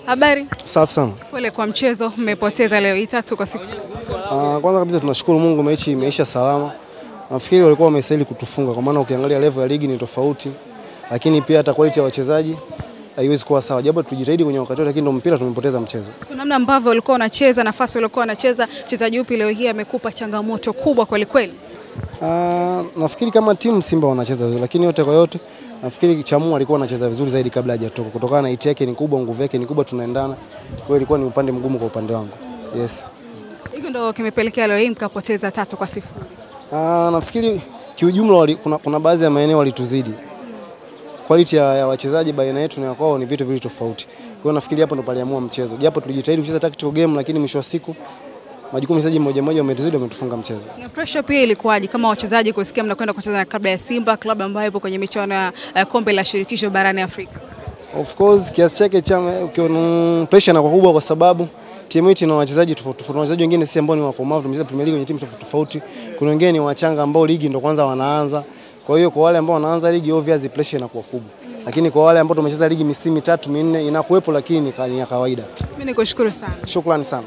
Habari? Safi sana. Pole kwa mchezo, mmepoteza leo 3-0. Kwanza kabisa tunashukuru Mungu mechi imeisha salama. Nafikiri walikuwa wamestahili kutufunga kwa maana ukiangalia level ya ligi ni tofauti. Lakini pia hata quality ya wachezaji haiwezi kuwa sawa. Japo tujitahidi kwenye wakati wote lakini ndio mpira tumepoteza mchezo. Kuna namna ambavyo walikuwa wanacheza, nafasi walikuwa wanacheza, mchezaji upi leo hii amekupa changamoto kubwa kweli kweli? Nafikiri kama timu Simba wanacheza vizuri lakini yote kwa yote nafikiri Chamua alikuwa anacheza vizuri zaidi kabla hajatoka. Kutokana na hiti yake ni kubwa, nguvu yake ni kubwa, tunaendana. Kwa hiyo ilikuwa ni upande mgumu kwa upande wangu. Yes. Hiko ndio kimepelekea leo hii mkapoteza 3-0. Nafikiri kiujumla kuna baadhi ya maeneo walituzidi. Quality ya wachezaji baina yetu na kwao ni vitu tofauti. Kwa hiyo nafikiri hapo ndo paliamua mchezo. Japo tulijitahidi kucheza tactical game lakini mwisho wa siku majukumu mchezaji mmoja wametuzidi, wametufunga mchezo. Na pressure pia ilikuwaje kama wachezaji kusikia mnakwenda kucheza na klabu ya Simba, klabu ambayo ipo kwenye michuano ya kombe la shirikisho barani Afrika? Of course kiasi chake cha pressure na kubwa kwa sababu timu yetu ina wachezaji tofauti. Wachezaji wengine si ambao ni wakomavu, tumecheza Premier League kwenye timu tofauti. Kuna wengine ni wachanga ambao ligi ndo kwanza wanaanza. Kwa hiyo kwa wale ambao wanaanza ligi obviously pressure inakuwa kubwa. Lakini kwa wale ambao tumecheza ligi misimu 3-4 inakuwepo lakini ni ya kawaida. Mimi nikushukuru sana. Shukrani sana.